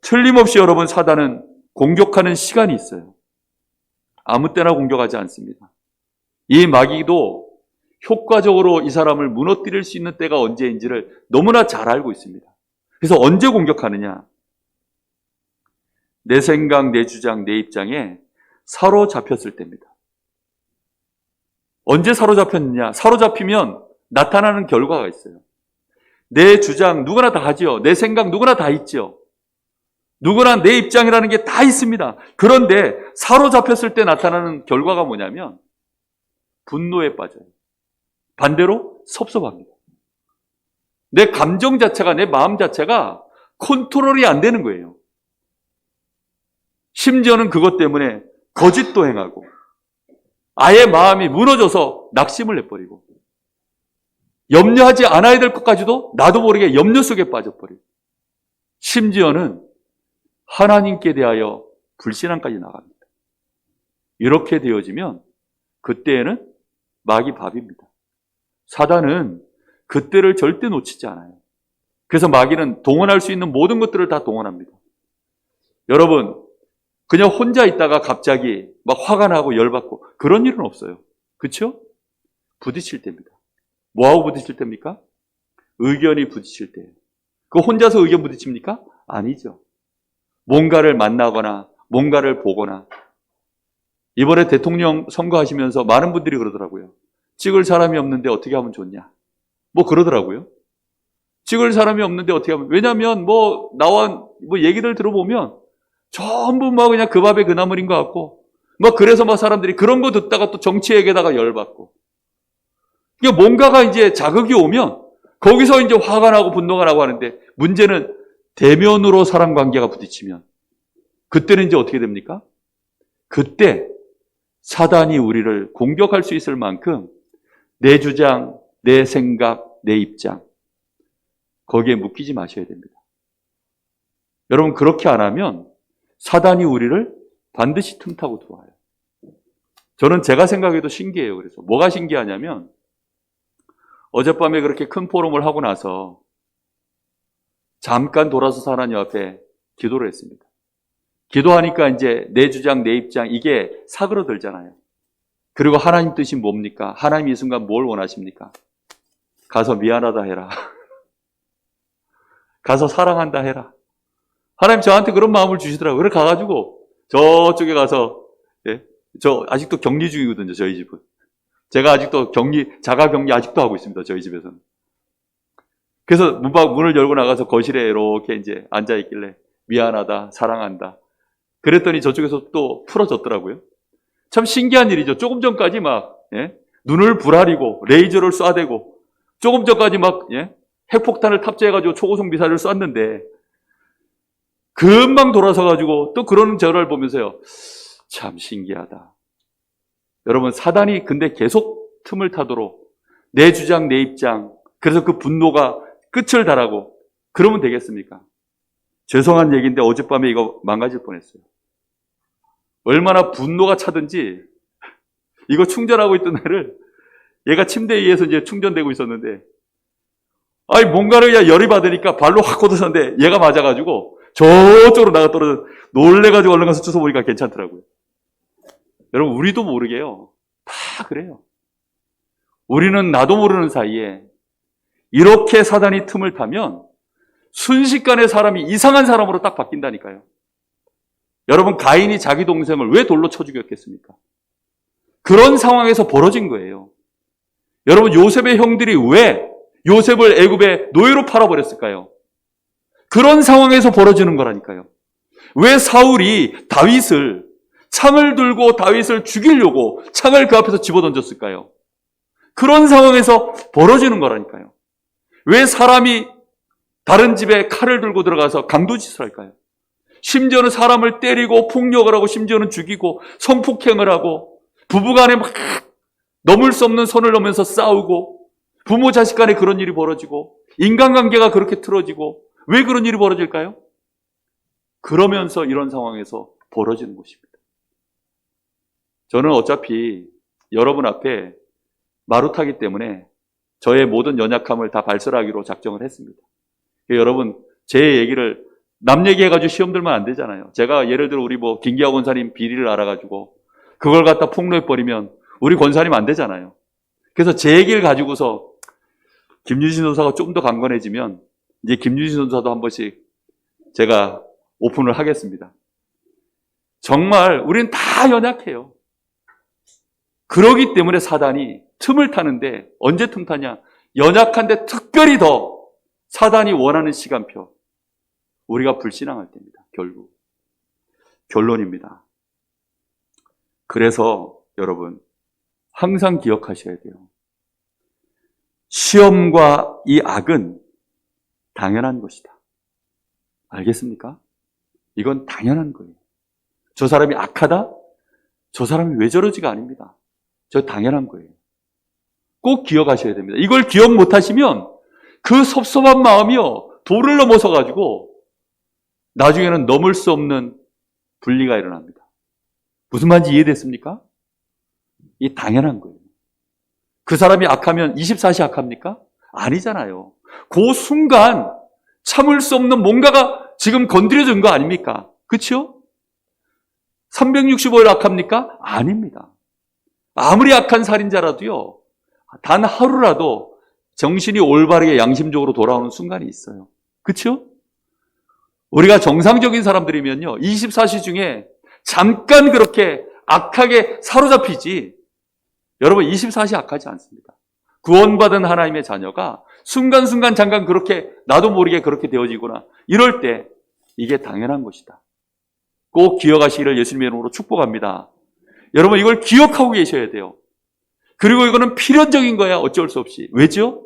틀림없이 여러분 사단은 공격하는 시간이 있어요. 아무 때나 공격하지 않습니다. 이 마귀도 효과적으로 이 사람을 무너뜨릴 수 있는 때가 언제인지를 너무나 잘 알고 있습니다. 그래서 언제 공격하느냐? 내 생각, 내 주장, 내 입장에 사로잡혔을 때입니다. 언제 사로잡혔느냐? 사로잡히면 나타나는 결과가 있어요. 내 주장 누구나 다 하지요. 내 생각 누구나 다 있죠. 누구나 내 입장이라는 게 다 있습니다. 그런데 사로잡혔을 때 나타나는 결과가 뭐냐면 분노에 빠져요. 반대로 섭섭합니다. 내 감정 자체가, 내 마음 자체가 컨트롤이 안 되는 거예요. 심지어는 그것 때문에 거짓도 행하고 아예 마음이 무너져서 낙심을 해버리고 염려하지 않아야 될 것까지도 나도 모르게 염려 속에 빠져버리고 심지어는 하나님께 대하여 불신앙까지 나갑니다. 이렇게 되어지면 그때에는 마귀 밥입니다. 사단은 그때를 절대 놓치지 않아요. 그래서 마귀는 동원할 수 있는 모든 것들을 다 동원합니다. 여러분 그냥 혼자 있다가 갑자기 막 화가 나고 열받고 그런 일은 없어요. 그렇죠? 부딪힐 때입니다. 뭐하고 부딪힐 때입니까? 의견이 부딪힐 때예요. 그 혼자서 의견 부딪힙니까? 아니죠. 뭔가를 만나거나 뭔가를 보거나. 이번에 대통령 선거하시면서 많은 분들이 그러더라고요. 찍을 사람이 없는데 어떻게 하면 좋냐? 뭐 그러더라고요. 찍을 사람이 없는데 어떻게 하면, 왜냐면 나와 얘기를 들어보면 전부 뭐 그냥 그 밥에 그 나물인 것 같고, 뭐 그래서 뭐 사람들이 그런 거 듣다가 또 정치에게다가 열받고, 이게 뭔가가 이제 자극이 오면 거기서 이제 화가 나고 분노가 나고 하는데, 문제는 대면으로 사람 관계가 부딪히면 그때는 이제 어떻게 됩니까? 그때 사단이 우리를 공격할 수 있을 만큼 내 주장, 내 생각, 내 입장, 거기에 묶이지 마셔야 됩니다. 여러분, 그렇게 안 하면 사단이 우리를 반드시 틈타고 들어와요. 저는 제가 생각해도 신기해요. 그래서 뭐가 신기하냐면, 어젯밤에 그렇게 큰 포럼을 하고 나서 잠깐 돌아서 하나님 앞에 기도를 했습니다. 기도하니까 이제 내 주장, 내 입장, 이게 사그러들잖아요. 그리고 하나님 뜻이 뭡니까? 하나님 이 순간 뭘 원하십니까? 가서 미안하다 해라. 가서 사랑한다 해라. 하나님 저한테 그런 마음을 주시더라고요. 그래서 가가지고 저쪽에 가서, 예? 저 아직도 격리 중이거든요, 저희 집은. 제가 아직도 자가 격리 아직도 하고 있습니다, 저희 집에서는. 그래서 문을 열고 나가서 거실에 이렇게 이제 앉아있길래 미안하다, 사랑한다. 그랬더니 저쪽에서 또 풀어졌더라고요. 참 신기한 일이죠. 조금 전까지 막, 예? 눈을 부라리고 레이저를 쏴대고, 조금 전까지 막, 예? 핵폭탄을 탑재해가지고 초고속 미사일을 쐈는데, 금방 돌아서가지고 또 그러는 저를 보면서요, 참 신기하다. 여러분, 사단이 근데 계속 틈을 타도록 내 주장, 내 입장, 그래서 그 분노가 끝을 달하고 그러면 되겠습니까? 죄송한 얘기인데 어젯밤에 이거 망가질 뻔했어요. 얼마나 분노가 차든지, 이거 충전하고 있던 애를, 얘가 침대 위에서 이제 충전되고 있었는데, 아니 뭔가를 그냥 열이 받으니까 발로 확 걷어섰는데 얘가 맞아가지고 저쪽으로 나가 떨어져, 놀래가지고 얼른 가서 주워보니까 괜찮더라고요. 여러분, 우리도 모르게요, 다 그래요. 우리는 나도 모르는 사이에 이렇게 사단이 틈을 타면 순식간에 사람이 이상한 사람으로 딱 바뀐다니까요. 여러분, 가인이 자기 동생을 왜 돌로 쳐 죽였겠습니까? 그런 상황에서 벌어진 거예요. 여러분, 요셉의 형들이 왜 요셉을 애굽의 노예로 팔아버렸을까요? 그런 상황에서 벌어지는 거라니까요. 왜 사울이 창을 들고 다윗을 죽이려고 창을 그 앞에서 집어던졌을까요? 그런 상황에서 벌어지는 거라니까요. 왜 사람이 다른 집에 칼을 들고 들어가서 강도짓을 할까요? 심지어는 사람을 때리고 폭력을 하고, 심지어는 죽이고 성폭행을 하고, 부부간에 막 넘을 수 없는 선을 넘으면서 싸우고, 부모 자식 간에 그런 일이 벌어지고, 인간관계가 그렇게 틀어지고. 왜 그런 일이 벌어질까요? 그러면서 이런 상황에서 벌어지는 것입니다. 저는 어차피 여러분 앞에 마루타기 때문에 저의 모든 연약함을 다 발설하기로 작정을 했습니다. 여러분, 제 얘기를 남 얘기해가지고 시험 들면 안 되잖아요. 제가 예를 들어 우리 김기하 권사님 비리를 알아가지고 그걸 갖다 폭로해버리면 우리 권사님 안 되잖아요. 그래서 제 얘기를 가지고서 김유신 전사가 좀 더 강건해지면 이제 김유신 전사도 한 번씩 제가 오픈을 하겠습니다. 정말 우리는 다 연약해요. 그러기 때문에 사단이 틈을 타는데, 언제 틈 타냐? 연약한데 특별히 더 사단이 원하는 시간표, 우리가 불신앙할 때입니다. 결국 결론입니다. 그래서 여러분, 항상 기억하셔야 돼요. 시험과 이 악은 당연한 것이다. 알겠습니까? 이건 당연한 거예요. 저 사람이 악하다? 저 사람이 왜 저러지가 아닙니다. 저 당연한 거예요. 꼭 기억하셔야 됩니다. 이걸 기억 못하시면 그 섭섭한 마음이요, 도를 넘어서 가지고 나중에는 넘을 수 없는 분리가 일어납니다. 무슨 말인지 이해됐습니까? 이 당연한 거예요. 그 사람이 악하면 24시 악합니까? 아니잖아요. 그 순간 참을 수 없는 뭔가가 지금 건드려진 거 아닙니까? 그렇죠? 365일 악합니까? 아닙니다. 아무리 악한 살인자라도요, 단 하루라도 정신이 올바르게 양심적으로 돌아오는 순간이 있어요. 그렇죠? 우리가 정상적인 사람들이면요, 24시 중에 잠깐 그렇게 악하게 사로잡히지, 여러분 24시 악하지 않습니다. 구원받은 하나님의 자녀가 순간순간 잠깐 그렇게 나도 모르게 그렇게 되어지거나 이럴 때 이게 당연한 것이다. 꼭 기억하시기를 예수님의 이름으로 축복합니다. 여러분 이걸 기억하고 계셔야 돼요. 그리고 이거는 필연적인 거야. 어쩔 수 없이. 왜죠?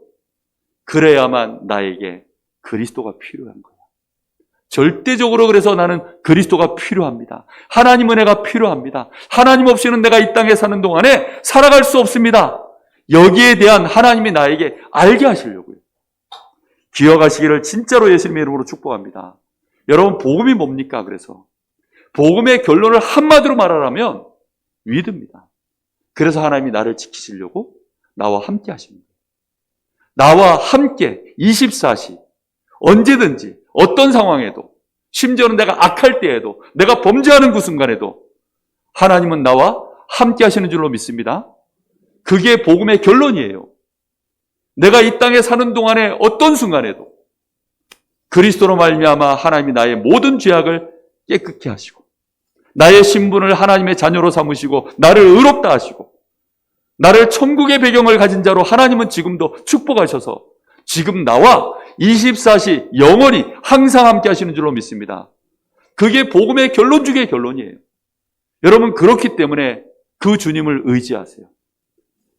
그래야만 나에게 그리스도가 필요한 거야. 절대적으로 그래서 나는 그리스도가 필요합니다. 하나님 은혜가 필요합니다. 하나님 없이는 내가 이 땅에 사는 동안에 살아갈 수 없습니다. 여기에 대한 하나님이 나에게 알게 하시려고요. 기억하시기를 진짜로 예수님의 이름으로 축복합니다. 여러분 복음이 뭡니까? 그래서 복음의 결론을 한마디로 말하라면 믿음입니다. 그래서 하나님이 나를 지키시려고 나와 함께 하십니다. 나와 함께 24시 언제든지 어떤 상황에도 심지어는 내가 악할 때에도 내가 범죄하는 그 순간에도 하나님은 나와 함께 하시는 줄로 믿습니다. 그게 복음의 결론이에요. 내가 이 땅에 사는 동안에 어떤 순간에도 그리스도로 말미암아 하나님이 나의 모든 죄악을 깨끗게 하시고 나의 신분을 하나님의 자녀로 삼으시고 나를 의롭다 하시고 나를 천국의 배경을 가진 자로 하나님은 지금도 축복하셔서 지금 나와 24시 영원히 항상 함께 하시는 줄로 믿습니다. 그게 복음의 결론 중의 결론이에요. 여러분 그렇기 때문에 그 주님을 의지하세요.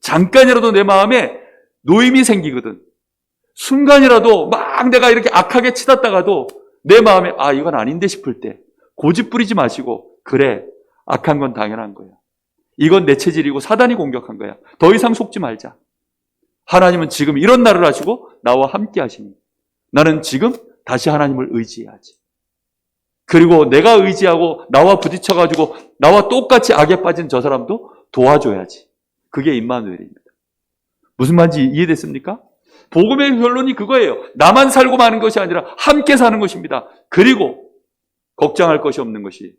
잠깐이라도 내 마음에 노임이 생기거든. 순간이라도 막 내가 이렇게 악하게 치닫다가도 내 마음에 이건 아닌데 싶을 때 고집 부리지 마시고 그래 악한 건 당연한 거야. 이건 내 체질이고 사단이 공격한 거야. 더 이상 속지 말자. 하나님은 지금 이런 날을 하시고 나와 함께 하시니 나는 지금 다시 하나님을 의지해야지. 그리고 내가 의지하고 나와 부딪혀가지고 나와 똑같이 악에 빠진 저 사람도 도와줘야지. 그게 임마누엘입니다. 무슨 말인지 이해됐습니까? 복음의 결론이 그거예요. 나만 살고 마는 것이 아니라 함께 사는 것입니다. 그리고 걱정할 것이 없는 것이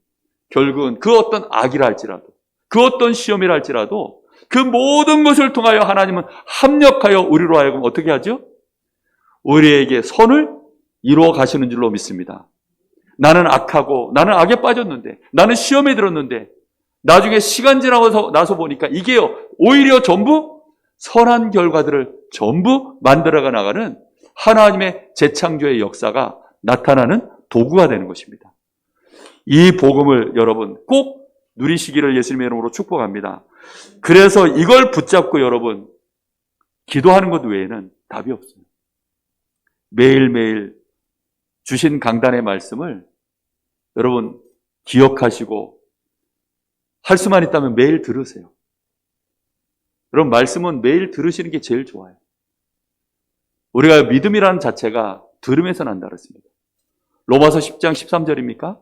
결국은 그 어떤 악이라 할지라도 그 어떤 시험이라 할지라도 그 모든 것을 통하여 하나님은 합력하여 우리로 하여금 어떻게 하죠? 우리에게 선을 이루어 가시는 줄로 믿습니다. 나는 악하고 나는 악에 빠졌는데 나는 시험에 들었는데 나중에 시간 지나고 나서 보니까 이게요 오히려 전부 선한 결과들을 전부 만들어가 나가는 하나님의 재창조의 역사가 나타나는 도구가 되는 것입니다. 이 복음을 여러분 꼭 누리시기를 예수님의 이름으로 축복합니다. 그래서 이걸 붙잡고 여러분 기도하는 것 외에는 답이 없어요. 매일매일 주신 강단의 말씀을 여러분 기억하시고 할 수만 있다면 매일 들으세요. 여러분 말씀은 매일 들으시는 게 제일 좋아요. 우리가 믿음이라는 자체가 들음에서 난다 그랬습니다. 로마서 10장 13절입니까?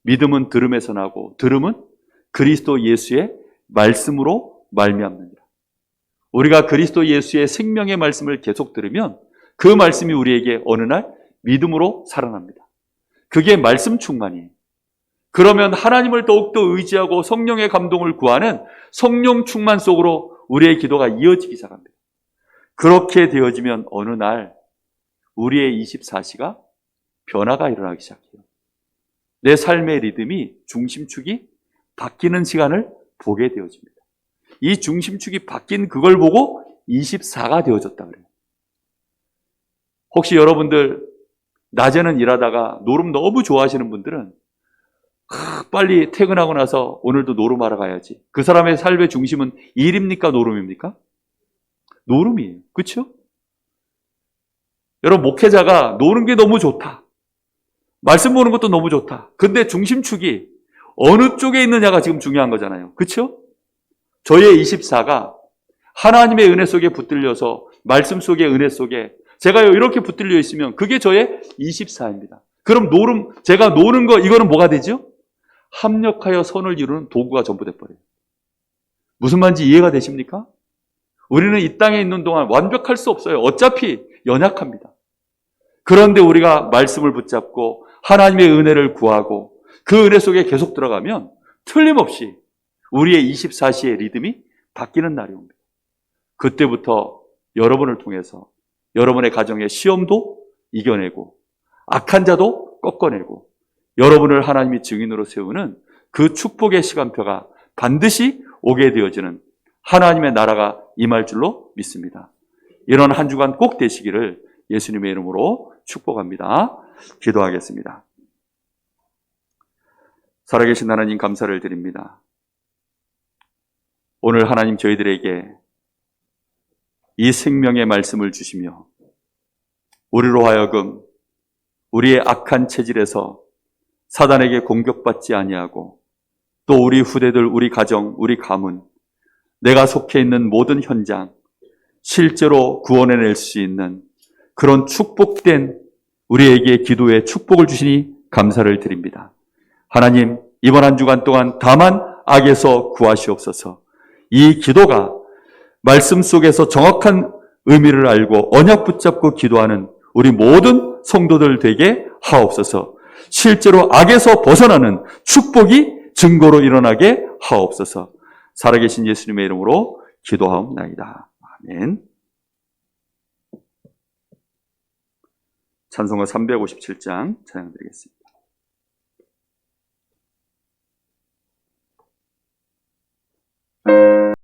믿음은 들음에서 나고 들음은 그리스도 예수의 말씀으로 말미암느니라. 우리가 그리스도 예수의 생명의 말씀을 계속 들으면 그 말씀이 우리에게 어느 날 믿음으로 살아납니다. 그게 말씀 충만이에요. 그러면 하나님을 더욱더 의지하고 성령의 감동을 구하는 성령 충만 속으로 우리의 기도가 이어지기 시작합니다. 그렇게 되어지면 어느 날 우리의 24시가 변화가 일어나기 시작해요. 내 삶의 리듬이 중심축이 바뀌는 시간을 보게 되어집니다. 이 중심축이 바뀐 그걸 보고 24가 되어졌다 그래요. 혹시 여러분들 낮에는 일하다가 노름 너무 좋아하시는 분들은 빨리 퇴근하고 나서 오늘도 노름하러 가야지. 그 사람의 삶의 중심은 일입니까? 노름입니까? 노름이에요. 그렇죠? 여러분 목회자가 노는 게 너무 좋다. 말씀 보는 것도 너무 좋다. 근데 중심축이 어느 쪽에 있느냐가 지금 중요한 거잖아요. 그렇죠? 저의 24가 하나님의 은혜 속에 붙들려서 말씀 속의 은혜 속에 제가 이렇게 붙들려 있으면 그게 저의 24입니다. 그럼 제가 노는 거 이거는 뭐가 되죠? 합력하여 선을 이루는 도구가 전부 돼버려요. 무슨 말인지 이해가 되십니까? 우리는 이 땅에 있는 동안 완벽할 수 없어요. 어차피 연약합니다. 그런데 우리가 말씀을 붙잡고 하나님의 은혜를 구하고 그 은혜 속에 계속 들어가면 틀림없이 우리의 24시의 리듬이 바뀌는 날이 옵니다. 그때부터 여러분을 통해서 여러분의 가정의 시험도 이겨내고 악한 자도 꺾어내고 여러분을 하나님이 증인으로 세우는 그 축복의 시간표가 반드시 오게 되어지는 하나님의 나라가 임할 줄로 믿습니다. 이런 한 주간 꼭 되시기를 예수님의 이름으로 축복합니다. 기도하겠습니다. 살아계신 하나님 감사를 드립니다. 오늘 하나님 저희들에게 이 생명의 말씀을 주시며 우리로 하여금 우리의 악한 체질에서 사단에게 공격받지 아니하고 또 우리 후대들, 우리 가정, 우리 가문, 내가 속해 있는 모든 현장 실제로 구원해낼 수 있는 그런 축복된 우리에게 기도의 축복을 주시니 감사를 드립니다. 하나님, 이번 한 주간 동안 다만 악에서 구하시옵소서. 이 기도가 말씀 속에서 정확한 의미를 알고 언약 붙잡고 기도하는 우리 모든 성도들 되게 하옵소서. 실제로 악에서 벗어나는 축복이 증거로 일어나게 하옵소서. 살아계신 예수님의 이름으로 기도하옵나이다. 아멘. 찬송가 357장 찬양드리겠습니다.